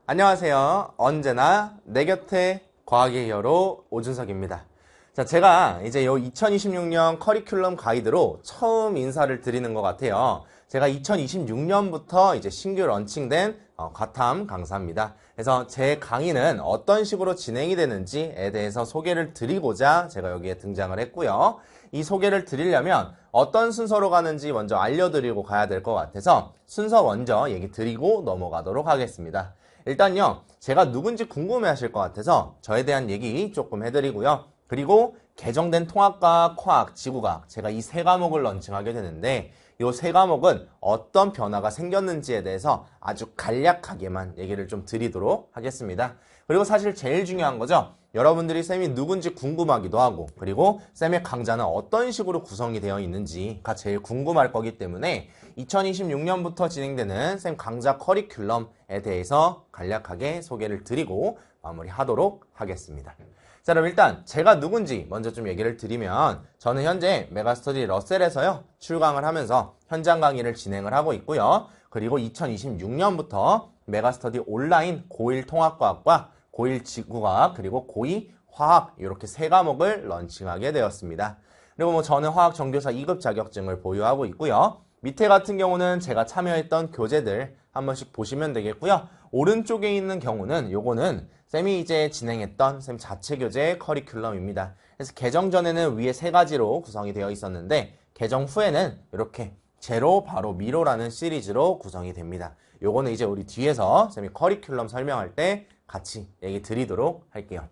안녕하세요. 언제나 내 곁에 과학의 히어로 오준석입니다. 자, 제가 이제 요 2026년 커리큘럼 가이드로 처음 인사를 드리는 것 같아요. 제가 2026년부터 이제 신규 런칭된 과탐 강사입니다. 그래서 제 강의는 어떤 식으로 진행이 되는지에 대해서 소개를 드리고자 제가 여기에 등장을 했고요. 이 소개를 드리려면 어떤 순서로 가는지 먼저 알려드리고 가야 될 것 같아서 순서 먼저 얘기 드리고 넘어가도록 하겠습니다. 일단요, 제가 누군지 궁금해 하실 것 같아서 저에 대한 얘기 조금 해드리고요. 그리고 개정된 통합과학, 화학, 지구과학, 제가 이 세 과목을 런칭하게 되는데 이 세 과목은 어떤 변화가 생겼는지에 대해서 아주 간략하게만 얘기를 좀 드리도록 하겠습니다. 그리고 사실 제일 중요한 거죠. 여러분들이 쌤이 누군지 궁금하기도 하고, 그리고 쌤의 강좌는 어떤 식으로 구성이 되어 있는지가 제일 궁금할 거기 때문에 2026년부터 진행되는 쌤 강좌 커리큘럼에 대해서 간략하게 소개를 드리고 마무리하도록 하겠습니다. 자, 그럼 일단 제가 누군지 먼저 좀 얘기를 드리면, 저는 현재 메가스터디 러셀에서요 출강을 하면서 현장 강의를 진행을 하고 있고요. 그리고 2026년부터 메가스터디 온라인 고1 통합과학과 고1 지구과학, 그리고 고2 화학, 이렇게 세 과목을 런칭하게 되었습니다. 그리고 저는 화학 전교사 2급 자격증을 보유하고 있고요. 밑에 같은 경우는 제가 참여했던 교재들 한 번씩 보시면 되겠고요. 오른쪽에 있는 경우는 요거는 쌤이 이제 진행했던 쌤 자체 교재 커리큘럼입니다. 그래서 개정 전에는 위에 세 가지로 구성이 되어 있었는데 개정 후에는 이렇게 제로 바로 미로라는 시리즈로 구성이 됩니다. 요거는 이제 우리 뒤에서 쌤이 커리큘럼 설명할 때 같이 얘기 드리도록 할게요.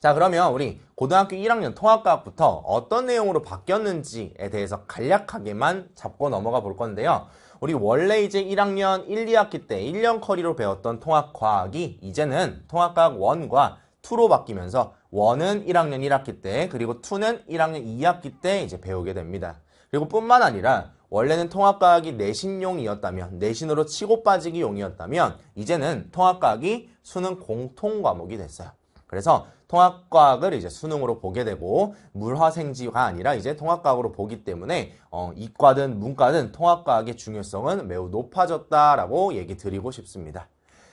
자, 그러면 우리 고등학교 1학년 통합과학부터 어떤 내용으로 바뀌었는지에 대해서 간략하게만 잡고 넘어가 볼 건데요. 우리 원래 이제 1학년 1, 2학기 때 1년 커리로 배웠던 통합과학이 이제는 통합과학 1과 2로 바뀌면서 1은 1학년 1학기 때, 그리고 2는 1학년 2학기 때 이제 배우게 됩니다. 그리고 뿐만 아니라 원래는 통합과학이 내신용이었다면, 내신으로 치고 빠지기 용이었다면 이제는 통합과학이 수능 공통 과목이 됐어요. 그래서 통합과학을 이제 수능으로 보게 되고 물화생지가 아니라 이제 통합과학으로 보기 때문에 이과든 문과든 통합과학의 중요성은 매우 높아졌다라고 얘기 드리고 싶습니다.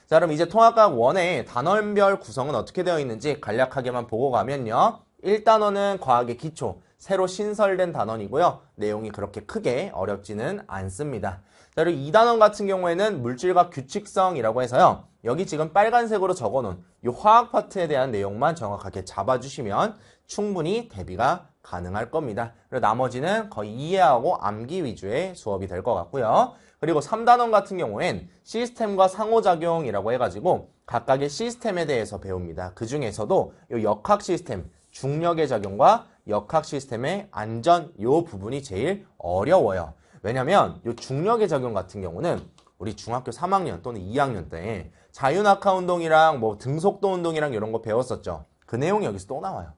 자, 그럼 이제 통합과학 1의 단원별 구성은 어떻게 되어 있는지 간략하게만 보고 가면요. 1단원은 과학의 기초, 새로 신설된 단원이고요. 내용이 그렇게 크게 어렵지는 않습니다. 자, 그리고 2단원 같은 경우에는 물질과 규칙성이라고 해서요. 여기 지금 빨간색으로 적어놓은 이 화학 파트에 대한 내용만 정확하게 잡아주시면 충분히 대비가 가능할 겁니다. 그리고 나머지는 거의 이해하고 암기 위주의 수업이 될 것 같고요. 그리고 3단원 같은 경우엔 시스템과 상호작용이라고 해가지고 각각의 시스템에 대해서 배웁니다. 그 중에서도 이 역학 시스템, 중력의 작용과 역학 시스템의 안전, 이 부분이 제일 어려워요. 왜냐면 이 중력의 작용 같은 경우는 우리 중학교 3학년 또는 2학년 때 자유낙하 운동이랑 등속도 운동이랑 이런 거 배웠었죠. 그 내용이 여기서 또 나와요.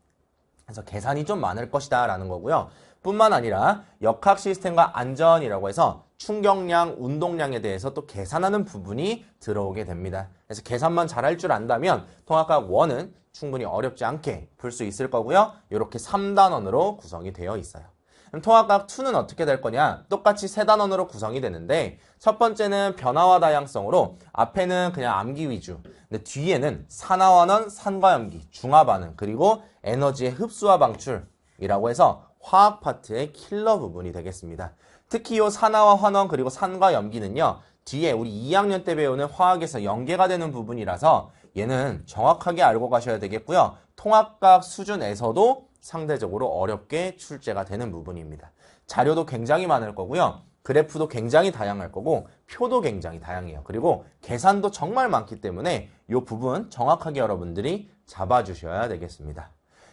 그래서 계산이 좀 많을 것이다 라는 거고요. 뿐만 아니라 역학 시스템과 안전이라고 해서 충격량, 운동량에 대해서 또 계산하는 부분이 들어오게 됩니다. 그래서 계산만 잘할 줄 안다면 통합과학 1은 충분히 어렵지 않게 풀 수 있을 거고요. 이렇게 3단원으로 구성이 되어 있어요. 그럼 통합과학 2는 어떻게 될 거냐? 똑같이 세 단원으로 구성이 되는데 첫 번째는 변화와 다양성으로 앞에는 그냥 암기 위주, 근데 뒤에는 산화환원, 산과염기, 중화반응, 그리고 에너지의 흡수와 방출이라고 해서 화학 파트의 킬러 부분이 되겠습니다. 특히 이 산화와 환원 그리고 산과 염기는요, 뒤에 우리 2학년 때 배우는 화학에서 연계가 되는 부분이라서 얘는 정확하게 알고 가셔야 되겠고요. 통합과학 수준에서도 상대적으로 어렵게 출제가 되는 부분입니다. 자료도 굉장히 많을 거고요. 그래프도 굉장히 다양할 거고 표도 굉장히 다양해요. 그리고 계산도 정말 많기 때문에 이 부분 정확하게 여러분들이 잡아주셔야 되겠습니다.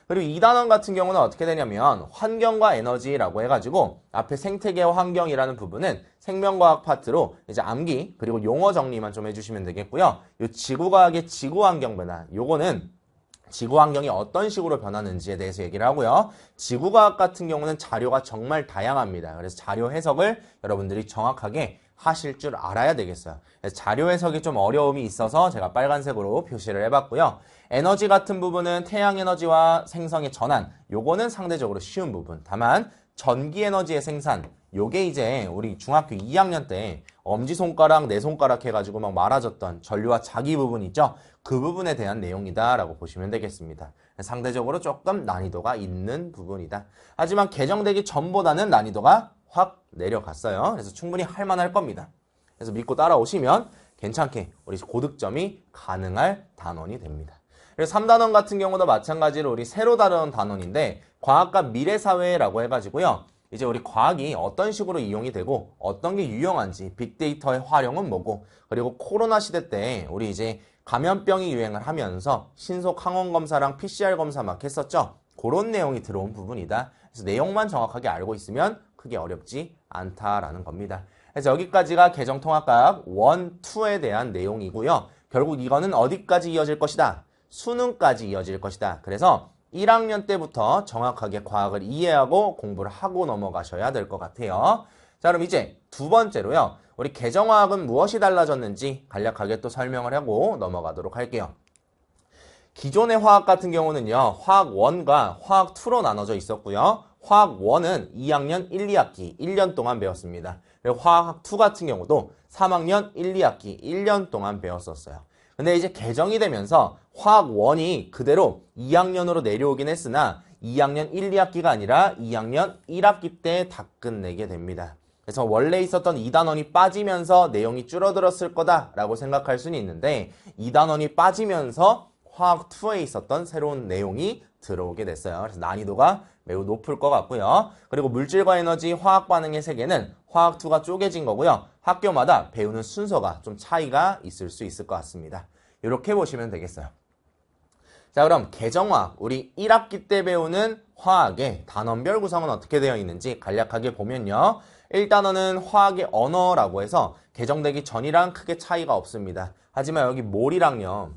그리고 2단원 같은 경우는 어떻게 되냐면 환경과 에너지라고 해가지고 앞에 생태계와 환경이라는 부분은 생명과학 파트로 이제 암기 그리고 용어 정리만 좀 해주시면 되겠고요. 이 지구과학의 지구환경 변화, 요거는 지구환경이 어떤 식으로 변하는지에 대해서 얘기를 하고요. 지구과학 같은 경우는 자료가 정말 다양합니다. 그래서 자료 해석을 여러분들이 정확하게 하실 줄 알아야 되겠어요. 그래서 자료 해석이 좀 어려움이 있어서 제가 빨간색으로 표시를 해봤고요. 에너지 같은 부분은 태양에너지와 생성의 전환, 요거는 상대적으로 쉬운 부분. 다만 전기에너지의 생산, 요게 이제 우리 중학교 2학년 때 엄지손가락, 네 손가락 해가지고 막 말아줬던 전류와 자기 부분 있죠? 그 부분에 대한 내용이다라고 보시면 되겠습니다. 상대적으로 조금 난이도가 있는 부분이다. 하지만 개정되기 전보다는 난이도가 확 내려갔어요. 그래서 충분히 할만할 겁니다. 그래서 믿고 따라오시면 괜찮게 우리 고득점이 가능할 단원이 됩니다. 그래서 3단원 같은 경우도 마찬가지로 우리 새로 다룬 단원인데 과학과 미래사회라고 해가지고요. 이제 우리 과학이 어떤 식으로 이용이 되고 어떤 게 유용한지 빅데이터의 활용은 뭐고 그리고 코로나 시대 때 우리 이제 감염병이 유행을 하면서 신속 항원 검사랑 PCR 검사 막 했었죠. 그런 내용이 들어온 부분이다. 그래서 내용만 정확하게 알고 있으면 크게 어렵지 않다라는 겁니다. 그래서 여기까지가 개정통합과학 1, 2에 대한 내용이고요. 결국 이거는 어디까지 이어질 것이다? 수능까지 이어질 것이다. 그래서 1학년 때부터 정확하게 과학을 이해하고 공부를 하고 넘어가셔야 될 것 같아요. 자, 그럼 이제 두 번째로요. 우리 개정화학은 무엇이 달라졌는지 간략하게 또 설명을 하고 넘어가도록 할게요. 기존의 화학 같은 경우는요. 화학 1과 화학 2로 나눠져 있었고요. 화학 1은 2학년 1, 2학기 1년 동안 배웠습니다. 그리고 화학 2 같은 경우도 3학년 1, 2학기 1년 동안 배웠었어요. 근데 이제 개정이 되면서 화학 1이 그대로 2학년으로 내려오긴 했으나 2학년 1, 2학기가 아니라 2학년 1학기 때 다 끝내게 됩니다. 그래서 원래 있었던 2단원이 빠지면서 내용이 줄어들었을 거다라고 생각할 수는 있는데 2단원이 빠지면서 화학 2에 있었던 새로운 내용이 들어오게 됐어요. 그래서 난이도가 매우 높을 것 같고요. 그리고 물질과 에너지, 화학 반응의 세계는 화학 2가 쪼개진 거고요. 학교마다 배우는 순서가 좀 차이가 있을 수 있을 것 같습니다. 이렇게 보시면 되겠어요. 자, 그럼 개정화학, 우리 1학기 때 배우는 화학의 단원별 구성은 어떻게 되어 있는지 간략하게 보면요. 1단원은 화학의 언어라고 해서 개정되기 전이랑 크게 차이가 없습니다. 하지만 여기 몰이랑요.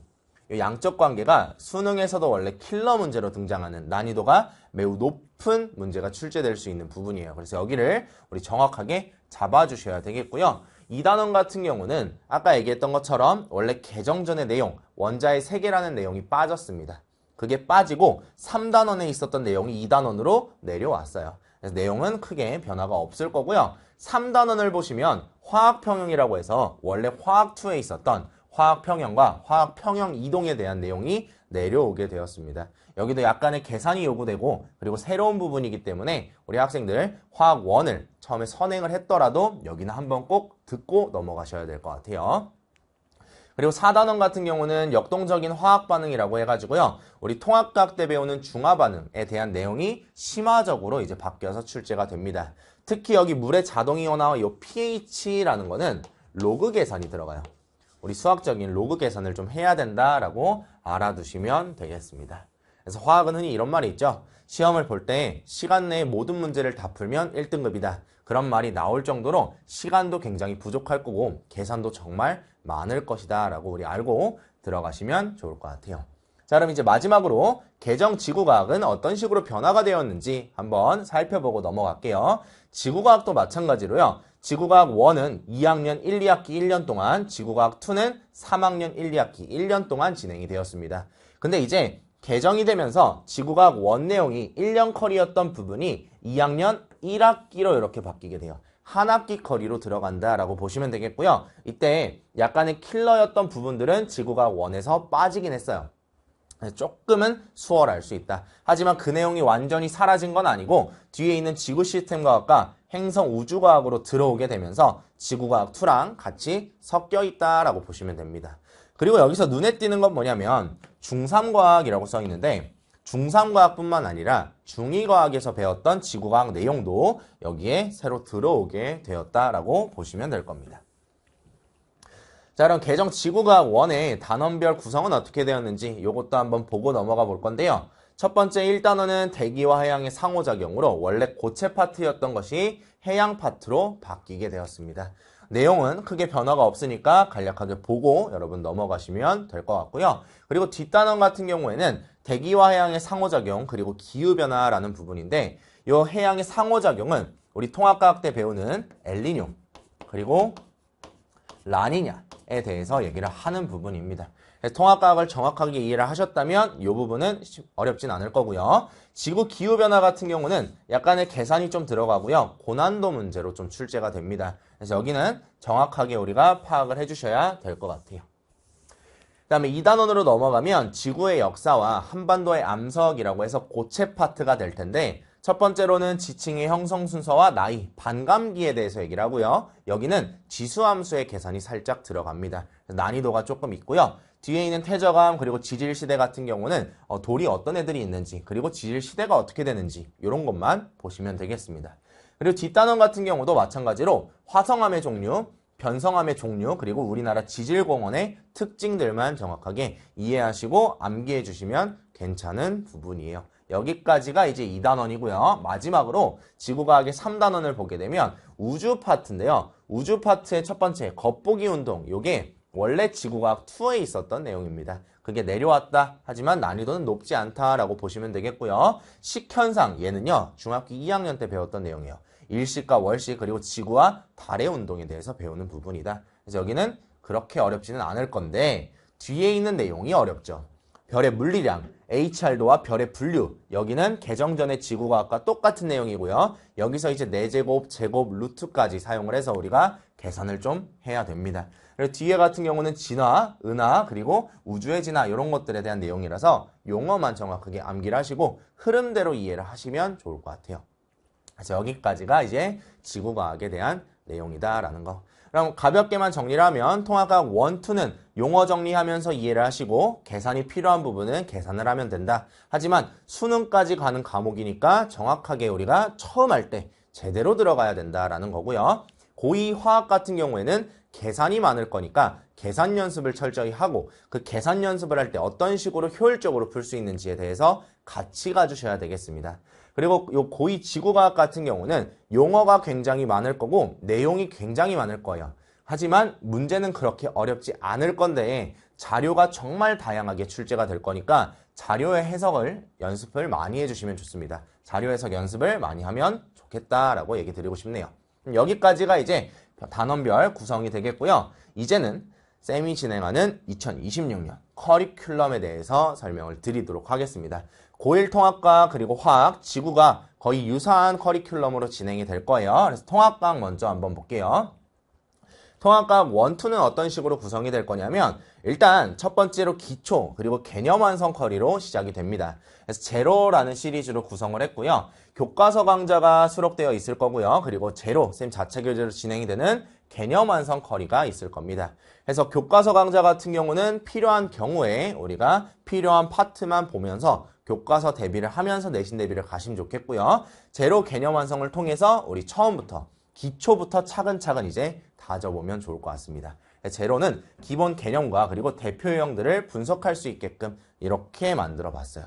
이 양적 관계가 수능에서도 원래 킬러 문제로 등장하는 난이도가 매우 높은 문제가 출제될 수 있는 부분이에요. 그래서 여기를 우리 정확하게 잡아주셔야 되겠고요. 2단원 같은 경우는 아까 얘기했던 것처럼 원래 개정 전의 내용, 원자의 세계라는 내용이 빠졌습니다. 그게 빠지고 3단원에 있었던 내용이 2단원으로 내려왔어요. 그래서 내용은 크게 변화가 없을 거고요. 3단원을 보시면 화학평형이라고 해서 원래 화학2에 있었던 화학평형과 화학평형 이동에 대한 내용이 내려오게 되었습니다. 여기도 약간의 계산이 요구되고 그리고 새로운 부분이기 때문에 우리 학생들 화학 1을 처음에 선행을 했더라도 여기는 한번 꼭 듣고 넘어가셔야 될 것 같아요. 그리고 4단원 같은 경우는 역동적인 화학 반응이라고 해가지고요. 우리 통합과학 때 배우는 중화 반응에 대한 내용이 심화적으로 이제 바뀌어서 출제가 됩니다. 특히 여기 물의 자동이온화와 이 pH라는 거는 로그 계산이 들어가요. 우리 수학적인 로그 계산을 좀 해야 된다라고 알아두시면 되겠습니다. 그래서 화학은 흔히 이런 말이 있죠. 시험을 볼 때 시간 내에 모든 문제를 다 풀면 1등급이다. 그런 말이 나올 정도로 시간도 굉장히 부족할 거고 계산도 정말 많을 것이다 라고 우리 알고 들어가시면 좋을 것 같아요. 자, 그럼 이제 마지막으로 개정 지구과학은 어떤 식으로 변화가 되었는지 한번 살펴보고 넘어갈게요. 지구과학도 마찬가지로요. 지구과학 1은 2학년 1, 2학기 1년 동안, 지구과학 2는 3학년 1, 2학기 1년 동안 진행이 되었습니다. 근데 이제 개정이 되면서 지구과학 1 내용이 1년 커리였던 부분이 2학년 1학기로 이렇게 바뀌게 돼요. 한 학기 커리로 들어간다라고 보시면 되겠고요. 이때 약간의 킬러였던 부분들은 지구과학 1에서 빠지긴 했어요. 조금은 수월할 수 있다. 하지만 그 내용이 완전히 사라진 건 아니고 뒤에 있는 지구 시스템 과학과 행성 우주과학으로 들어오게 되면서 지구과학 2랑 같이 섞여 있다라고 보시면 됩니다. 그리고 여기서 눈에 띄는 건 뭐냐면 중3과학이라고 써 있는데 중3과학뿐만 아니라 중2과학에서 배웠던 지구과학 내용도 여기에 새로 들어오게 되었다라고 보시면 될 겁니다. 자, 그럼 개정 지구과학 1의 단원별 구성은 어떻게 되었는지 이것도 한번 보고 넘어가 볼 건데요. 첫 번째 1단원은 대기와 해양의 상호작용으로 원래 고체 파트였던 것이 해양 파트로 바뀌게 되었습니다. 내용은 크게 변화가 없으니까 간략하게 보고 여러분 넘어가시면 될 것 같고요. 그리고 뒷단원 같은 경우에는 대기와 해양의 상호작용 그리고 기후변화라는 부분인데 이 해양의 상호작용은 우리 통합과학 때 배우는 엘니뇨 그리고 라니냐에 통합과학에 대해서 얘기를 하는 부분입니다. 그래서 통합과학을 정확하게 이해를 하셨다면 이 부분은 어렵진 않을 거고요. 지구 기후변화 같은 경우는 약간의 계산이 좀 들어가고요. 고난도 문제로 좀 출제가 됩니다. 그래서 여기는 정확하게 우리가 파악을 해주셔야 될 것 같아요. 그 다음에 2단원으로 넘어가면 지구의 역사와 한반도의 암석이라고 해서 고체 파트가 될 텐데 첫 번째로는 지층의 형성 순서와 나이, 반감기에 대해서 얘기를 하고요. 여기는 지수함수의 계산이 살짝 들어갑니다. 난이도가 조금 있고요. 뒤에 있는 퇴적암 그리고 지질시대 같은 경우는 돌이 어떤 애들이 있는지 그리고 지질시대가 어떻게 되는지 이런 것만 보시면 되겠습니다. 그리고 뒷단원 같은 경우도 마찬가지로 화성암의 종류, 변성암의 종류 그리고 우리나라 지질공원의 특징들만 정확하게 이해하시고 암기해 주시면 괜찮은 부분이에요. 여기까지가 이제 2단원이고요. 마지막으로 지구과학의 3단원을 보게 되면 우주 파트인데요. 우주 파트의 첫 번째 겉보기 운동, 요게 원래 지구과학 2에 있었던 내용입니다. 그게 내려왔다 하지만 난이도는 높지 않다라고 보시면 되겠고요. 식현상, 얘는요 중학교 2학년 때 배웠던 내용이에요. 일식과 월식 그리고 지구와 달의 운동에 대해서 배우는 부분이다. 그래서 여기는 그렇게 어렵지는 않을 건데 뒤에 있는 내용이 어렵죠. 별의 물리량, HR도와 별의 분류, 여기는 개정전의 지구과학과 똑같은 내용이고요. 여기서 이제 4제곱, 제곱, 루트까지 사용을 해서 우리가 계산을 좀 해야 됩니다. 그리고 뒤에 같은 경우는 진화, 은하, 그리고 우주의 진화 이런 것들에 대한 내용이라서 용어만 정확하게 암기를 하시고 흐름대로 이해를 하시면 좋을 것 같아요. 그래서 여기까지가 이제 지구과학에 대한 내용이다라는 거. 그럼 가볍게만 정리를 하면 통합과학 1, 2는 용어 정리하면서 이해를 하시고 계산이 필요한 부분은 계산을 하면 된다. 하지만 수능까지 가는 과목이니까 정확하게 우리가 처음 할 때 제대로 들어가야 된다라는 거고요. 고2 화학 같은 경우에는 계산이 많을 거니까 계산 연습을 철저히 하고 그 계산 연습을 할 때 어떤 식으로 효율적으로 풀 수 있는지에 대해서 같이 가주셔야 되겠습니다. 그리고 요 고2 지구과학 같은 경우는 용어가 굉장히 많을 거고 내용이 굉장히 많을 거예요. 하지만 문제는 그렇게 어렵지 않을 건데 자료가 정말 다양하게 출제가 될 거니까 자료의 해석을 연습을 많이 해주시면 좋습니다. 자료 해석 연습을 많이 하면 좋겠다라고 얘기 드리고 싶네요. 여기까지가 이제 단원별 구성이 되겠고요. 이제는 쌤이 진행하는 2026년 커리큘럼에 대해서 설명을 드리도록 하겠습니다. 고1 통합과학 그리고 화학, 지구가 거의 유사한 커리큘럼으로 진행이 될 거예요. 그래서 통합과학 먼저 한번 볼게요. 통합과학 1, 2는 어떤 식으로 구성이 될 거냐면 일단 첫 번째로 기초 그리고 개념 완성 커리로 시작이 됩니다. 그래서 제로라는 시리즈로 구성을 했고요. 교과서 강좌가 수록되어 있을 거고요. 그리고 제로, 쌤 자체 교재로 진행이 되는 개념 완성 커리가 있을 겁니다. 그래서 교과서 강좌 같은 경우는 필요한 경우에 우리가 필요한 파트만 보면서 교과서 대비를 하면서 내신 대비를 가시면 좋겠고요. 제로 개념 완성을 통해서 우리 처음부터 기초부터 차근차근 이제 다져보면 좋을 것 같습니다. 제로는 기본 개념과 그리고 대표 유형들을 분석할 수 있게끔 이렇게 만들어 봤어요.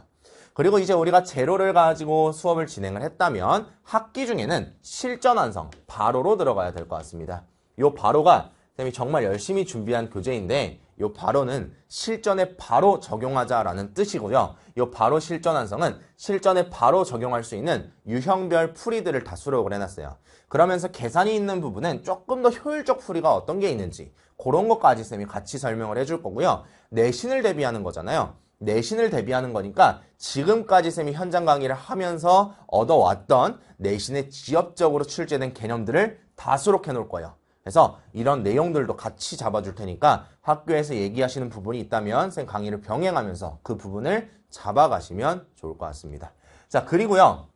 그리고 이제 우리가 제로를 가지고 수업을 진행을 했다면 학기 중에는 실전 완성, 바로로 들어가야 될 것 같습니다. 이 바로가 쌤이 정말 열심히 준비한 교재인데 이 바로는 실전에 바로 적용하자라는 뜻이고요. 이 바로 실전 완성은 실전에 바로 적용할 수 있는 유형별 풀이들을 다 수록을 해놨어요. 그러면서 계산이 있는 부분은 조금 더 효율적 풀이가 어떤 게 있는지 그런 것까지 쌤이 같이 설명을 해줄 거고요. 내신을 대비하는 거잖아요. 내신을 대비하는 거니까 지금까지 쌤이 현장 강의를 하면서 얻어왔던 내신에 지역적으로 출제된 개념들을 다 수록해 놓을 거예요. 그래서 이런 내용들도 같이 잡아줄 테니까 학교에서 얘기하시는 부분이 있다면 쌤 강의를 병행하면서 그 부분을 잡아가시면 좋을 것 같습니다. 자, 그리고요.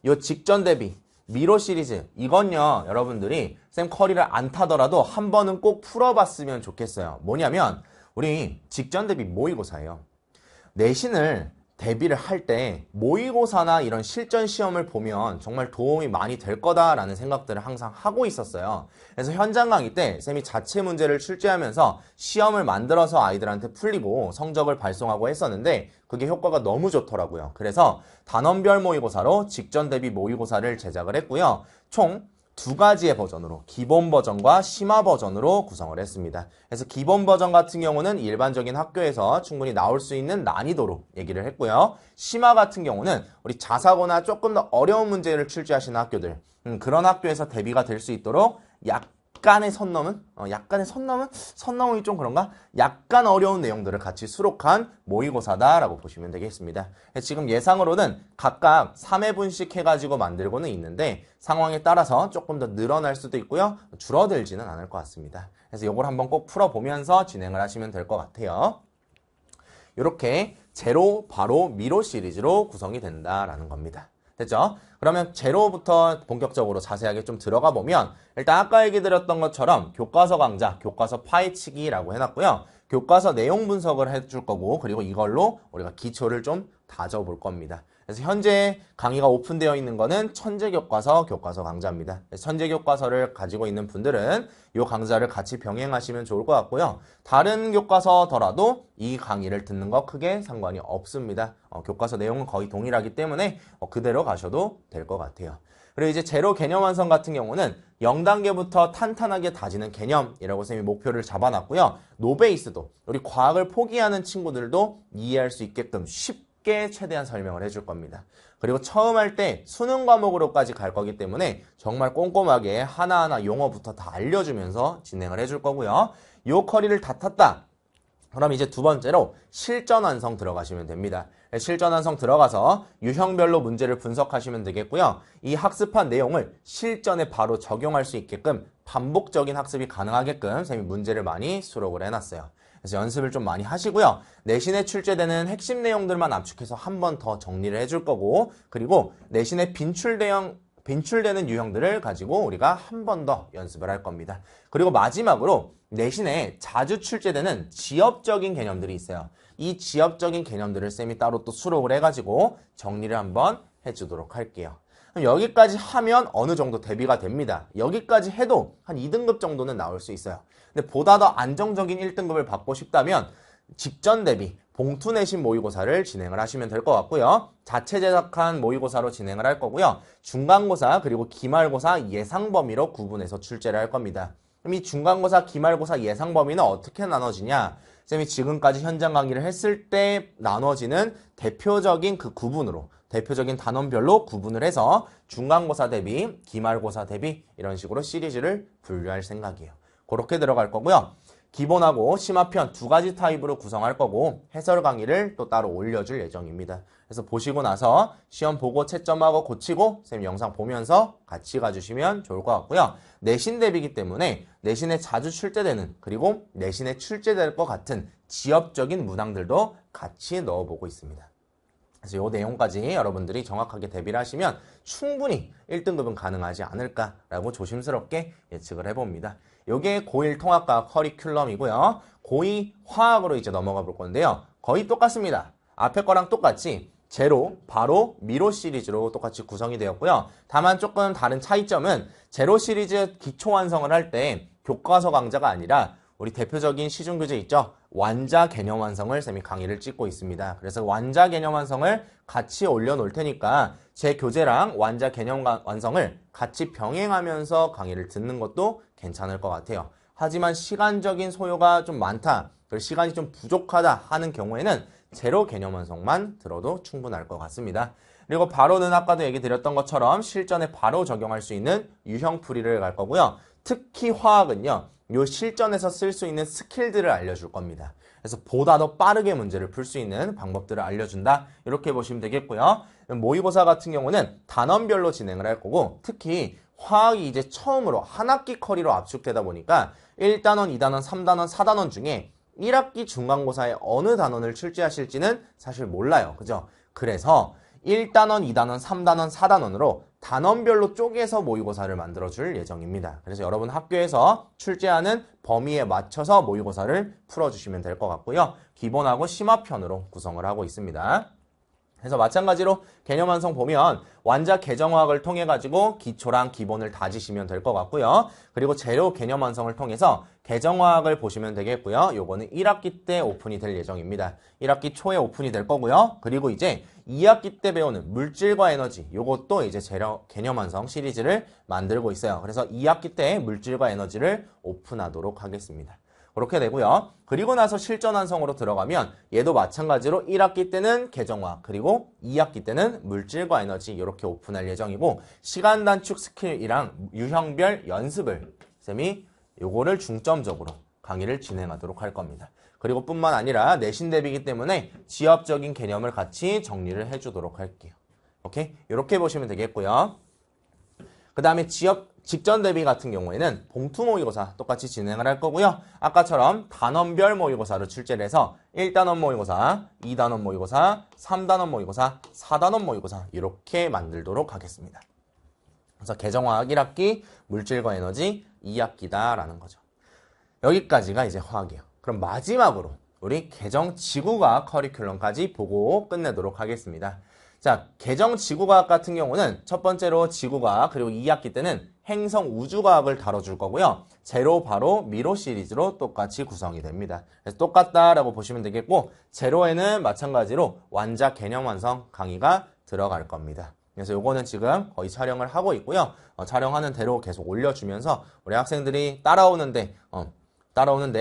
요 직전 대비 미로 시리즈 이건요 여러분들이 쌤 커리를 안 타더라도 한 번은 꼭 풀어봤으면 좋겠어요. 뭐냐면 우리 직전 대비 모의고사예요. 내신을 대비를 할 때 모의고사나 이런 실전 시험을 보면 정말 도움이 많이 될 거다라는 생각들을 항상 하고 있었어요. 그래서 현장 강의 때 쌤이 자체 문제를 출제하면서 시험을 만들어서 아이들한테 풀리고 성적을 발송하고 했었는데 그게 효과가 너무 좋더라고요. 그래서 단원별 모의고사로 직전 대비 모의고사를 제작을 했고요. 총 2가지의 버전으로 기본 버전과 심화 버전으로 구성을 했습니다. 그래서 기본 버전 같은 경우는 일반적인 학교에서 충분히 나올 수 있는 난이도로 얘기를 했고요. 심화 같은 경우는 우리 자사고나 조금 더 어려운 문제를 출제하시는 학교들 그런 학교에서 대비가 될 수 있도록 약간의 선 넘은? 약간의 선 넘음이 좀 그런가? 약간 어려운 내용들을 같이 수록한 모의고사다라고 보시면 되겠습니다. 지금 예상으로는 각각 3회분씩 해가지고 만들고는 있는데 상황에 따라서 조금 더 늘어날 수도 있고요. 줄어들지는 않을 것 같습니다. 그래서 이걸 한번 꼭 풀어보면서 진행을 하시면 될 것 같아요. 이렇게 제로, 바로, 미로 시리즈로 구성이 된다라는 겁니다. 됐죠? 그러면 제로부터 본격적으로 자세하게 좀 들어가 보면 일단 아까 얘기 드렸던 것처럼 교과서 강좌, 교과서 파헤치기라고 해놨고요. 교과서 내용 분석을 해줄 거고 그리고 이걸로 우리가 기초를 좀 다져볼 겁니다. 그래서 현재 강의가 오픈되어 있는 거는 천재교과서 교과서 강좌입니다. 천재교과서를 가지고 있는 분들은 이 강좌를 같이 병행하시면 좋을 것 같고요. 다른 교과서더라도 이 강의를 듣는 거 크게 상관이 없습니다. 교과서 내용은 거의 동일하기 때문에 그대로 가셔도 될 것 같아요. 그리고 이제 제로 개념 완성 같은 경우는 0단계부터 탄탄하게 다지는 개념이라고 쌤이 목표를 잡아놨고요. 노베이스도 우리 과학을 포기하는 친구들도 이해할 수 있게끔 쉽게 최대한 설명을 해줄 겁니다. 그리고 처음 할 때 수능 과목으로까지 갈 거기 때문에 정말 꼼꼼하게 하나하나 용어부터 다 알려주면서 진행을 해줄 거고요. 요 커리를 다 탔다. 그럼 이제 두 번째로 실전 완성 들어가시면 됩니다. 실전 완성 들어가서 유형별로 문제를 분석하시면 되겠고요. 이 학습한 내용을 실전에 바로 적용할 수 있게끔 반복적인 학습이 가능하게끔 쌤이 문제를 많이 수록을 해놨어요. 그래서 연습을 좀 많이 하시고요. 내신에 출제되는 핵심 내용들만 압축해서 한 번 더 정리를 해줄 거고 그리고 내신에 빈출되는 유형들을 가지고 우리가 한 번 더 연습을 할 겁니다. 그리고 마지막으로 내신에 자주 출제되는 지엽적인 개념들이 있어요. 이 지엽적인 개념들을 쌤이 따로 또 수록을 해가지고 정리를 한번 해주도록 할게요. 그럼 여기까지 하면 어느 정도 대비가 됩니다. 여기까지 해도 한 2등급 정도는 나올 수 있어요. 근데 보다 더 안정적인 1등급을 받고 싶다면 직전 대비 봉투 내신 모의고사를 진행을 하시면 될 것 같고요. 자체 제작한 모의고사로 진행을 할 거고요. 중간고사 그리고 기말고사 예상 범위로 구분해서 출제를 할 겁니다. 그럼 이 중간고사, 기말고사 예상 범위는 어떻게 나눠지냐? 쌤이 지금까지 현장 강의를 했을 때 나눠지는 대표적인 그 구분으로 대표적인 단원별로 구분을 해서 중간고사 대비, 기말고사 대비 이런 식으로 시리즈를 분류할 생각이에요. 그렇게 들어갈 거고요. 기본하고 심화편 두 가지 타입으로 구성할 거고 해설 강의를 또 따로 올려줄 예정입니다. 그래서 보시고 나서 시험 보고 채점하고 고치고 쌤 영상 보면서 같이 가주시면 좋을 것 같고요. 내신 대비이기 때문에 내신에 자주 출제되는 그리고 내신에 출제될 것 같은 지엽적인 문항들도 같이 넣어보고 있습니다. 그래서 이 내용까지 여러분들이 정확하게 대비를 하시면 충분히 1등급은 가능하지 않을까라고 조심스럽게 예측을 해봅니다. 이게 고1 통합과 커리큘럼이고요. 고2 화학으로 이제 넘어가 볼 건데요. 거의 똑같습니다. 앞에 거랑 똑같이 제로, 바로, 미로 시리즈로 똑같이 구성이 되었고요. 다만 조금 다른 차이점은 제로 시리즈 기초 완성을 할 때 교과서 강좌가 아니라 우리 대표적인 시중교재 있죠? 완자 개념 완성을 쌤이 강의를 찍고 있습니다. 그래서 완자 개념 완성을 같이 올려놓을 테니까 제 교재랑 완자 개념 완성을 같이 병행하면서 강의를 듣는 것도 괜찮을 것 같아요. 하지만 시간적인 소요가 좀 많다, 그리고 시간이 좀 부족하다 하는 경우에는 제로 개념 완성만 들어도 충분할 것 같습니다. 그리고 바로는 아까도 얘기 드렸던 것처럼 실전에 바로 적용할 수 있는 유형풀이를 갈 거고요. 특히 화학은요. 요 실전에서 쓸 수 있는 스킬들을 알려줄 겁니다. 그래서 보다 더 빠르게 문제를 풀 수 있는 방법들을 알려준다. 이렇게 보시면 되겠고요. 모의고사 같은 경우는 단원별로 진행을 할 거고 특히 화학이 이제 처음으로 한 학기 커리로 압축되다 보니까 1단원, 2단원, 3단원, 4단원 중에 1학기 중간고사에 어느 단원을 출제하실지는 사실 몰라요. 그죠? 그래서 1단원, 2단원, 3단원, 4단원으로 단원별로 쪼개서 모의고사를 만들어줄 예정입니다. 그래서 여러분 학교에서 출제하는 범위에 맞춰서 모의고사를 풀어주시면 될 것 같고요. 기본하고 심화편으로 구성을 하고 있습니다. 그래서 마찬가지로 개념 완성 보면 완자 개정화학을 통해 가지고 기초랑 기본을 다지시면 될 것 같고요. 그리고 재료 개념 완성을 통해서 개정화학을 보시면 되겠고요. 요거는 1학기 때 오픈이 될 예정입니다. 1학기 초에 오픈이 될 거고요. 그리고 이제 2학기 때 배우는 물질과 에너지, 요것도 이제 재료 개념 완성 시리즈를 만들고 있어요. 그래서 2학기 때 물질과 에너지를 오픈하도록 하겠습니다. 그렇게 되고요. 그리고 나서 실전 완성으로 들어가면 얘도 마찬가지로 1학기 때는 개정화 그리고 2학기 때는 물질과 에너지 이렇게 오픈할 예정이고 시간 단축 스킬이랑 유형별 연습을 쌤이 요거를 중점적으로 강의를 진행하도록 할 겁니다. 그리고 뿐만 아니라 내신 대비이기 때문에 지엽적인 개념을 같이 정리를 해주도록 할게요. 오케이? 이렇게 보시면 되겠고요. 그 다음에 지엽 직전 대비 같은 경우에는 봉투 모의고사 똑같이 진행을 할 거고요. 아까처럼 단원별 모의고사로 출제를 해서 1단원 모의고사, 2단원 모의고사, 3단원 모의고사, 4단원 모의고사 이렇게 만들도록 하겠습니다. 그래서 개정화학 1학기, 물질과 에너지 2학기다라는 거죠. 여기까지가 이제 화학이에요. 그럼 마지막으로 우리 개정지구과학 커리큘럼까지 보고 끝내도록 하겠습니다. 자, 개정지구과학 같은 경우는 첫 번째로 지구과학 그리고 2학기 때는 행성 우주과학을 다뤄줄 거고요. 제로 바로 미로 시리즈로 똑같이 구성이 됩니다. 그래서 똑같다라고 보시면 되겠고 제로에는 마찬가지로 완자 개념 완성 강의가 들어갈 겁니다. 그래서 요거는 지금 거의 촬영을 하고 있고요. 촬영하는 대로 계속 올려주면서 우리 학생들이 따라오는데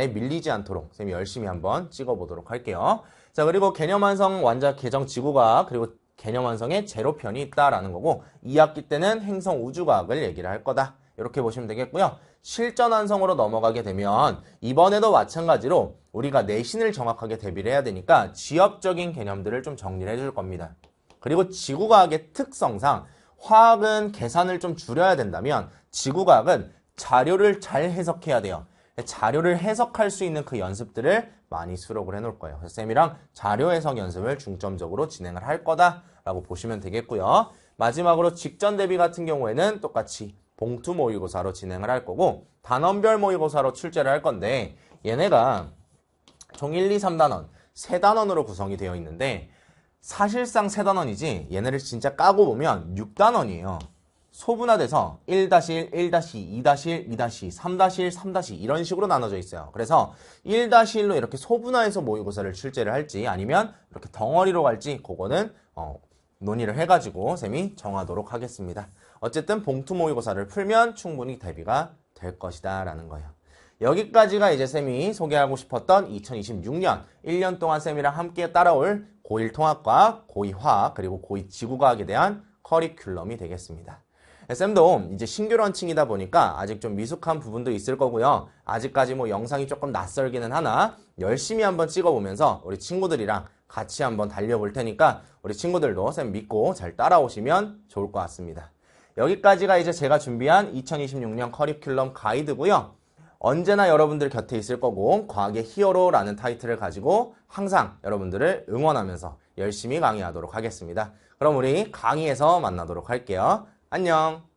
밀리지 않도록 쌤이 열심히 한번 찍어보도록 할게요. 자, 그리고 개념 완성 완자 개정 지구과학 그리고 개념 완성에 제로편이 있다라는 거고 2학기 때는 행성 우주과학을 얘기를 할 거다. 이렇게 보시면 되겠고요. 실전 완성으로 넘어가게 되면 이번에도 마찬가지로 우리가 내신을 정확하게 대비를 해야 되니까 지엽적인 개념들을 좀 정리를 해줄 겁니다. 그리고 지구과학의 특성상 화학은 계산을 좀 줄여야 된다면 지구과학은 자료를 잘 해석해야 돼요. 자료를 해석할 수 있는 그 연습들을 많이 수록을 해놓을 거예요. 그래서 쌤이랑 자료 해석 연습을 중점적으로 진행을 할 거다라고 보시면 되겠고요. 마지막으로 직전 대비 같은 경우에는 똑같이 봉투 모의고사로 진행을 할 거고 단원별 모의고사로 출제를 할 건데 얘네가 총 1, 2, 3단원, 3단원으로 구성이 되어 있는데 사실상 3단원이지 얘네를 진짜 까고 보면 6단원이에요. 소분화돼서 1-1, 1-2, 2-1, 2-2, 3-1, 3-2 이런 식으로 나눠져 있어요. 그래서 1-1로 이렇게 소분화해서 모의고사를 출제를 할지 아니면 이렇게 덩어리로 갈지 그거는 논의를 해가지고 쌤이 정하도록 하겠습니다. 어쨌든 봉투 모의고사를 풀면 충분히 대비가 될 것이다 라는 거예요. 여기까지가 이제 쌤이 소개하고 싶었던 2026년 1년 동안 쌤이랑 함께 따라올 고1 통합과학, 고2 화학, 그리고 고2 지구과학에 대한 커리큘럼이 되겠습니다. 쌤도 이제 신규 런칭이다 보니까 아직 좀 미숙한 부분도 있을 거고요. 아직까지 뭐 영상이 조금 낯설기는 하나 열심히 한번 찍어보면서 우리 친구들이랑 같이 한번 달려볼 테니까 우리 친구들도 쌤 믿고 잘 따라오시면 좋을 것 같습니다. 여기까지가 이제 제가 준비한 2026년 커리큘럼 가이드고요. 언제나 여러분들 곁에 있을 거고 과학의 히어로라는 타이틀을 가지고 항상 여러분들을 응원하면서 열심히 강의하도록 하겠습니다. 그럼 우리 강의에서 만나도록 할게요. 안녕.